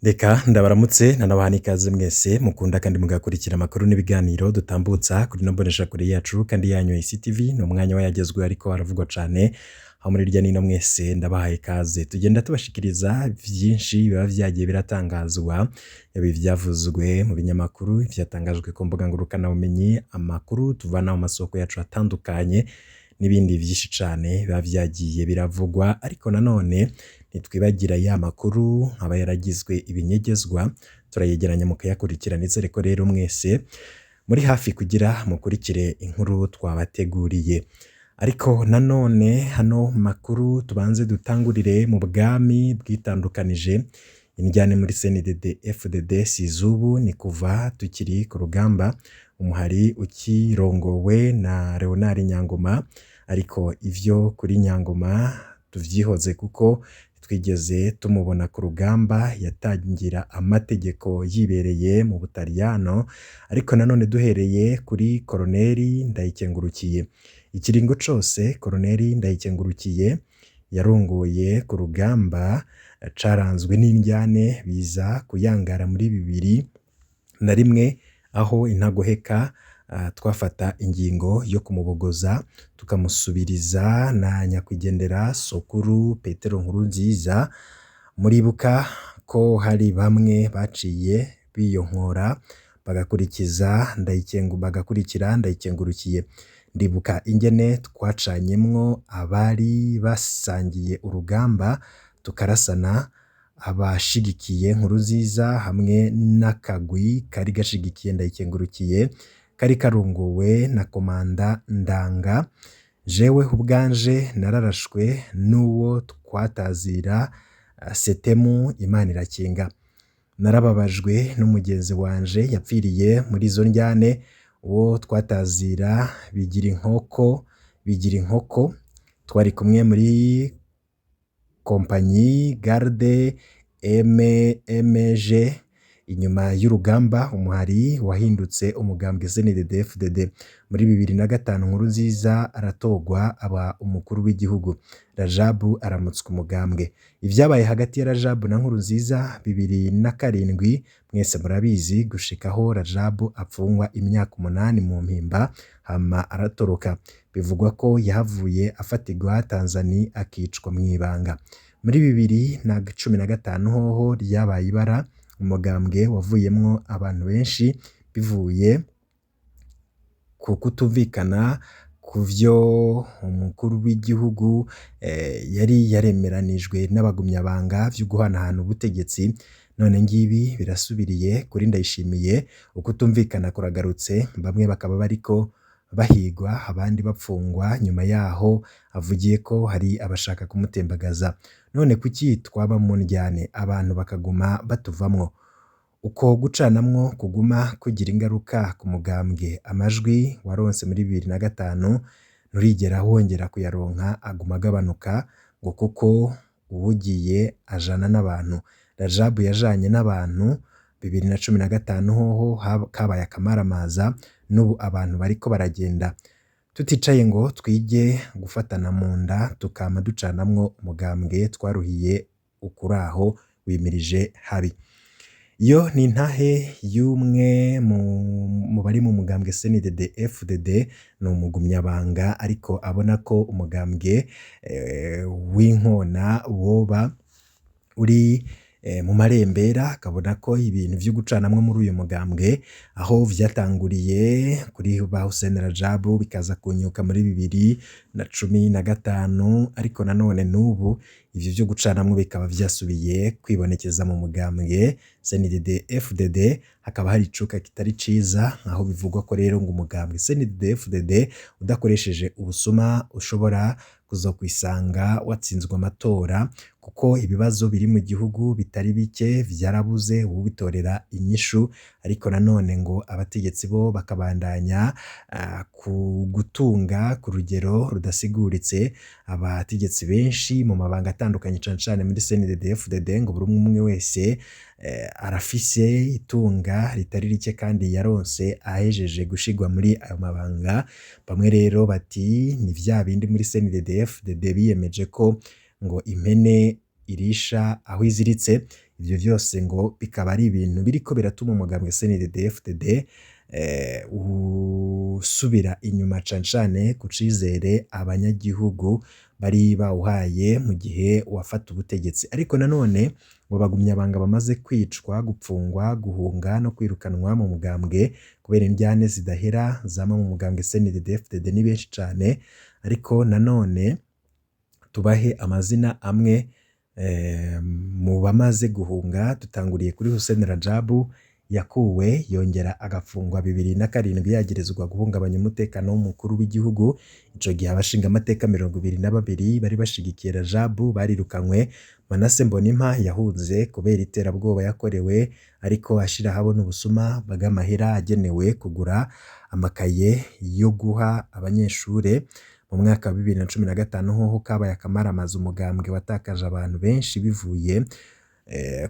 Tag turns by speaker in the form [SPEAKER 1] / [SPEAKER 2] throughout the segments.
[SPEAKER 1] Reka ndabaramutse nanabaha n'ikaze mwese mukunda kandi mugakurikira amakuru n'ibiganiro dutambutsa kuri ino mboneshakure yacu kandi yanyu ICTV. Ni umwanya wayagezweho ariko haravugwa cane aho muri irya nino mwese ndabahaye ikaze. Tugenda tubashikiriza vyinshi biba vyagiye biratangazwa, yaba ivyavuzwe mu binyamakuru, ivyatangajwe ku mbuga ngurukana bumenyi, amakuru tuvana mu masoko yacu atandukanye n'ibindi vyinshi cane biba vyagiye biravugwa. Ariko nanone ntitwibagira ya makuru aba yaragizwe ibinyegezwa, turayegeranya mukayakurikira. Nizere ko rero mwese muri hafi kugira mukurikire inkuru twabateguriye. Ariko nanone hano makuru tubanze dutangurire mu bwami bwitandukanije indyane muri CNDD FDD sizubu ni kuva tukiri ku rugamba, umuhari ukirongowe na Leonard Nyangoma. Ariko ivyo kuri Nyangoma tuvyihoze kuko twigeze tumubona ku rugamba, yatangira amategeko yibereye mu Butaliyano. Ariko nanone duhereye kuri Koloneli Ndayikengurukiye, ikiringo cose Koloneli Ndayikengurukiye yarongoye ku rugamba caranzwe n'indyane biza kuyangara muri 2001, aho intagoheka twafata ingingo yo kumubogoza tukamusubiriza na nyakwigendera Sokuru Petero Nkurunziza. Muribuka ko hari bamwe baciye biyonkora bagakurikira Ndayikengurukiye. Ndibuka ingene twacanyemwo abari basangiye urugamba tukarasana, abashigikiye Nkurunziza hamwe n'akagwi kari gashigikiye Ndayikengurukiye kari karunguwe na komanda Ndanga. Jewe ubwanje nararashwe n'uwo twatazira Setemu Imanirakinga. Narababajwe n'umugenzi wanje yapfiriye muri izo ndyane, uwo twatazira Bigirinkoko. Twari kumwe muri kompanyi Garde MG. Inyuma y'urugamba umuhari wahindutse umugambwe CNDD FDD. Muri 2005 Nkurunziza aratogwa aba umukuru w'igihugu, Rajabu aramutswa umugambwe. Ivyabaye hagati ya Rajabu na Nkurunziza 2007 mwese murabizi, gushikaho Rajabu apfungwa imyaka 8 mu mpimba hama aratoroka. Bivugwa ko yahavuye afatirwa Tanzania akicwa mw'ibanga. Muri 2015 hoho ryabaye ibara, umugambwe wavuyemwo abantu benshi bivuye ku kutumvikana kuvyo umukuru w'igihugu yari yaremeranijwe n'abagumyabanga vyo guhanahana ubutegetsi. None ngibi birasubiriye kuri Ndayishimiye, ukutumvikana kuragarutse, bamwe bakaba bariko bahigwa abandi bapfungwa nyuma yaho avugiye ko hari abashaka kumutembagaza. None kuki twaba mu ndyane abantu bakaguma batuvamwo? Uko gucanamwo kuguma kugira ingaruka ku mugambwe. Amajwi waronse muri 2005 nturigera wongera kuyaronka, aguma agabanuka ngo kuko uwugiye ajana n'abantu. Rajabu yajanye n'abantu 2015 hoho kabaye akamaramaza, n'ubu abantu bariko baragenda. Tuticaye ngo twige gufatana mu nda tukama ducanamwo umugambwe, twaruhiye ukuraho wimirije habi. Iyo ni intahe y'umwe mu bari mu mugambwe CNDD FDD, ni umugumyabanga ariko abona ko umugambwe w'inkona woba uri mu marembera, akabona ko ibintu vyo gucanamwo muri uyu mugambwe aho vyatanguriye kuri ba Hussein Rajabu bikaza kunyuka muri 2015, ariko nanone n'ubu ivyo vyo gucanamwo bikaba vyasubiye kwibonekeza mu mugambwe CNDD FDD. Hakaba hari icuka kitari ciza, aho bivugwa ko rero ngo umugambwe CNDD FDD udakoresheje ubusuma ushobora kuzokwisanga watsinzwe amatora, kuko ibibazo biri mu gihugu bitari bike vyarabuze ubitorera inyishu. Ariko nanone ngo abategetsi bo bakabandanya gutunga ku rugero rudasiguritse. Abategetsi benshi mu mabanga atandukanye cane cane muri CNDD FDD ngo buri umwe wese arafise itunga ritari rike kandi yaronse ahejeje gushigwa muri ayo mabanga. Bamwe rero bati ni vya bindi muri CNDD FDD biyemeje ko ngo impene irisha aho iziritse. ivyo vyose ngo bikaba ari ibintu biriko biratuma umugambwe CNDD-FDD usubira inyuma cane cane ku cizere abanyagihugu bari bawuhaye mu gihe wafata ubutegetsi. Ariko nanone ngo bagumyabanga bamaze kwicwa, gupfungwa, guhunga no kwirukanwa mu mugambwe kubera indyane zidahera zama mu mugambwe CNDD-FDD ni benshi cane. Ariko nanone tubahe amazina amwe mu bamaze guhunga. Dutanguriye kuri Hussein Rajabu yakuwe yongera agafungwa 2007 yagirizwa guhungabanya umutekano w'umukuru w'igihugu. Ico gihe abashinga amateka 22 bari bashigikiye Rajabu barirukanywe. Manase Mbonimpa yahunze kubera iterabwoba yakorewe, ariko ashira habona ubusuma bw'amahera agenewe kugura amakaye yo guha abanyeshure. Mu mwaka wa 2015 hoho kabaye akamaramaza, umugambwe watakaje abantu benshi bivuye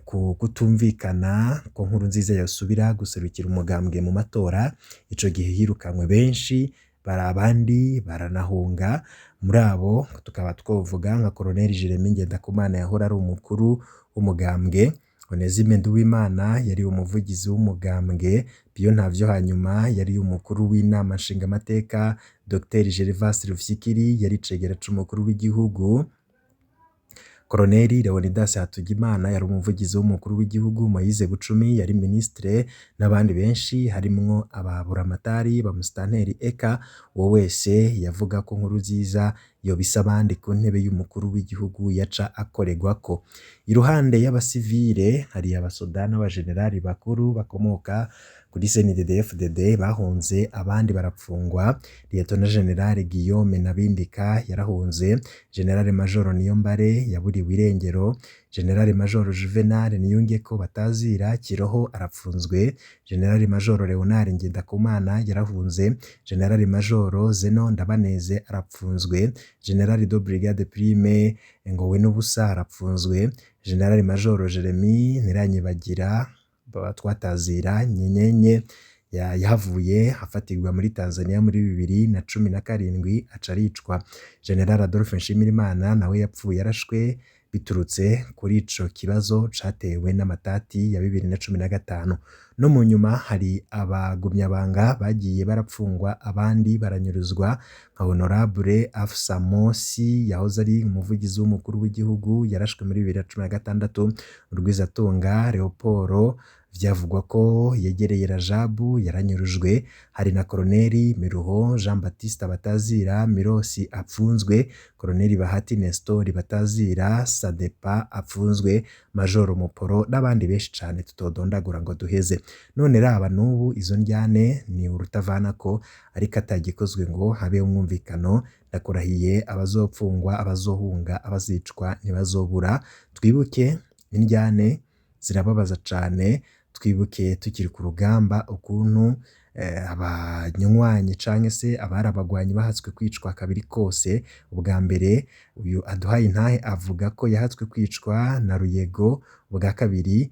[SPEAKER 1] ku kutumvikana ko Nkurunziza yosubira guserukira umugambwe mu matora. Ico gihe hirukanywe benshi, abandi baranahunga. Muri abo tukaba twovuga nka Colonel Jeremy Ngendakumana yahora ari umukuru w'umugambwe, Onesime Nduwimana yari umuvugizi w'umugambwe, Piyo Ntavyohanyuma yari umukuru w'inama nshingamateka, Dr Gervas Rufyikiri yari cegera c'umukuru w'igihugu, Colonel Leonidas Hatugimana yari umuvugizi w'umukuru w'igihugu, Moise Bucumi yari ministre n'abandi benshi harimwo ababuramatari ba musitanteri. Eka uwo wese yavuga ko Nkurunziza yobisa abandi ku ntebe y'umukuru w'igihugu yaca akoregwako. Iruhande y'abasivile hari abasoda n'abajenerali bakuru bakomoka kuri CNDD-FDD bahunze, abandi barapfungwa. Lieutenant General Guillaume Nabindika yarahunze, General Major Niyombare yaburiwe irengero, General Major Juvenal Niyungeko Batazira Kiroho arapfunzwe, General Major Leonard Ngendakumana yarahunze, General Major Zeno Ndabaneze arapfunzwe, General de Brigade Prime Ngowe n'ubusa arapfunzwe, General Major Jeremy Ntiranyibagira Twatazira Nyenyenye yahavuye afatirwa muri Tanzania muri 2017 aca aricwa. General Adolphe Nshimirimana nawe yapfuye yarashwe biturutse kuri ico kibazo catewe n'amatati ya 2015. No mu nyuma hari abagumyabanga bagiye barapfungwa, abandi baranyuruzwa nka Honorable Afsa Mosi yahoze ari umuvugizi w'umukuru w'igihugu, yarashwe muri 2016. Rwizatunga Leopold vyavugwa ko yegereye Rajabu yaranyurujwe. Hari na Colonel Miruho Jean Baptiste Batazira Mirosi apfunzwe, Colonel Bahati Nestor Batazira Sadepa apfunzwe, Major Muporo n'abandi benshi cane tutodondagura ngo duheze. None raba n'ubu izo ndyane ni urutavana ko, ariko atagikozwe ngo habe umwumvikano. Ndakurahiye abazopfungwa, abazohunga, abazicwa ntibazobura. Twibuke indyane zirababaza cane, twibuke tukiri ku rugamba ukuntu abanywanyi canke se abarabagwanyi bahatswe kwicwa kabiri kose. Ubwa mbere uyu aduhaye intahe avuga ko yahatswe kwicwa na Ruyego, ubwa kabiri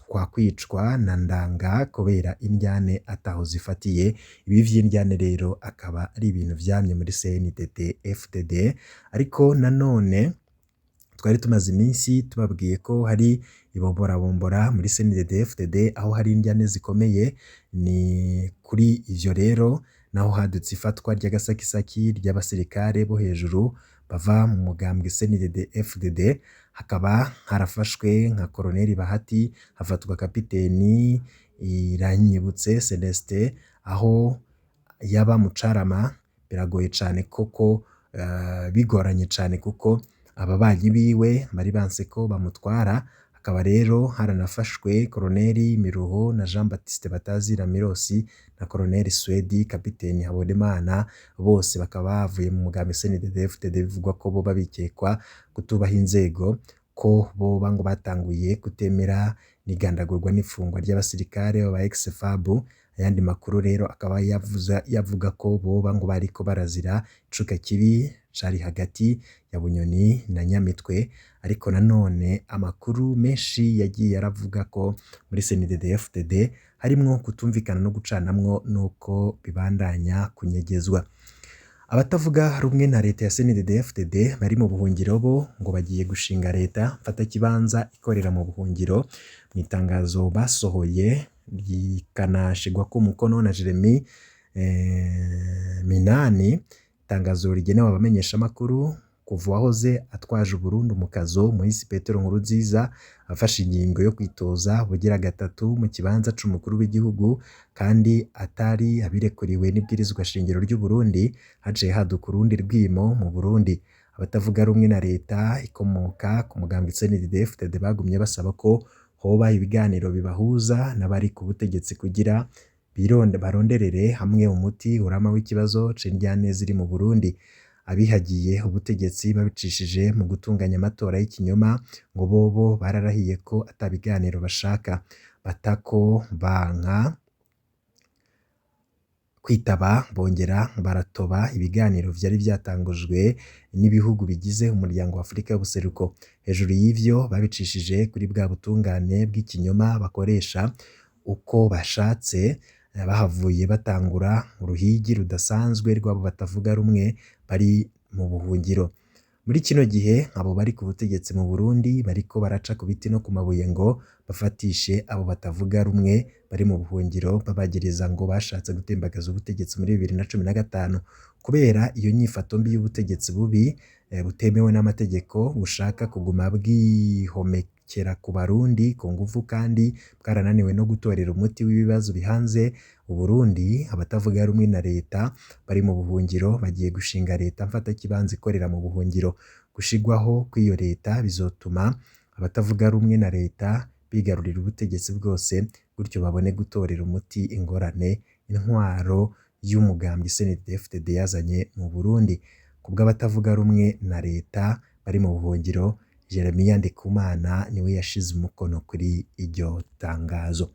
[SPEAKER 1] kwa kwicwa na Ndanga kubera indyane ataho zifatiye. Ibi vy'indyane rero akaba ari ibintu vyamye muri CNDD-FDD. Ariko nanone twari tumaze iminsi tubabwiye ko hari ibomborabombora muri CNDD-FDD aho hari indyane zikomeye. Ni kuri ivyo rero naho hadutse ifatwa ry'agasakisaki ry'abasirikare bo hejuru bava mu mugambwe CNDD-FDD. Hakaba harafashwe nka Colonel Bahati, hafatwa kapiteni Iranyibutse Celestin aho yaba mu Carama. Biragoye cane koko, bigoranye cane kuko ababanyi biwe bari banse ko bamutwara. Hakaba rero haranafashwe Colonel Miruho na Jean Baptiste Batazira Mirosi na Colonel Swedi kapiteni Habonimana, bose bakaba bavuye mu mugambi CNDD-FDD. Bivugwa ko bo babikekwa kutubaha inzego, ko boba ngo batanguye kutemera n'igandagurwa n'ifungwa ry'abasirikare baba ex-FAB. Ayandi makuru rero akaba yavuga ko boba ngo bariko barazira icuka kibi cari hagati ya Bunyoni na Nyamitwe. Ariko nanone amakuru menshi yagiye aravuga ko muri CNDD-FDD harimwo kutumvikana no gucanamwo nuko bibandanya kunyegezwa. Abatavuga rumwe na leta ya CNDD-FDD bari mu buhungiro bo ngo bagiye gushinga leta mfatakibanza ikorera mu buhungiro. Mu itangazo basohoye rikanashigwako umukono na Jeremy Minani, itangazo rigenewe abamenyeshamakuru kuva uwahoze atwaje Uburundi mu kazo Moise Petero Nkurunziza afashe ingingo yo kwitoza bugira gatatu mu kibanza c'umukuru w'igihugu kandi atari abirekuriwe n'ibwirizwa shingiro ry'u Burundi, haciye haduka urundi rwimo mu Burundi. Abatavuga rumwe na leta ikomoka ku mugambwe CNDD-FDD bagumye basaba ko hoba ibiganiro bibahuza n'abari ku butegetsi kugira baronderere hamwe umuti urama w'ikibazo c'indyane ziri mu Burundi. Abihagiye ubutegetsi babicishije mu gutunganya amatora y'ikinyoma ngo bobo bararahiye ko atabiganiro bashaka, batako banka kwitaba bongera baratoba ibiganiro vyari vyatangujwe n'ibihugu bigize umuryango wa Afrika y'ubuseruko. Hejuru y'ivyo babicishije kuri bwa butungane bw'ikinyoma bakoresha uko bashatse, bahavuye batangura uruhigi rudasanzwe rw'abo batavuga rumwe bari mu buhungiro. Muri kino gihe abo bari ku butegetsi mu Burundi bariko baraca ku biti no ku mabuye ngo bafatishe abo batavuga rumwe bari mu buhungiro babagereza ngo bashatse gutembagaza ubutegetsi muri 2015 kubera iyo nyifato mbi y'ubutegetsi bubi butemewe n'amategeko bushaka kuguma bwihomekera ku Barundi ku nguvu kandi bwarananiwe no gutorera umuti w'ibibazo bihanze Uburundi. Abatavuga rumwe na leta bari mu buhungiro bagiye gushinga leta mfatakibanza ikorera mu buhungiro. Gushigwaho kw'iyo leta bizotuma abatavuga rumwe na leta bigarurira ubutegetsi bwose, gutyo babone gutorera umuti ingorane intwaro y'umugambi CNDD-FDD yazanye mu Burundi. Kubw'abatavuga rumwe na leta bari mu buhungiro, Jeremie Ndikumana niwe yashize umukono kuri iryo tangazo.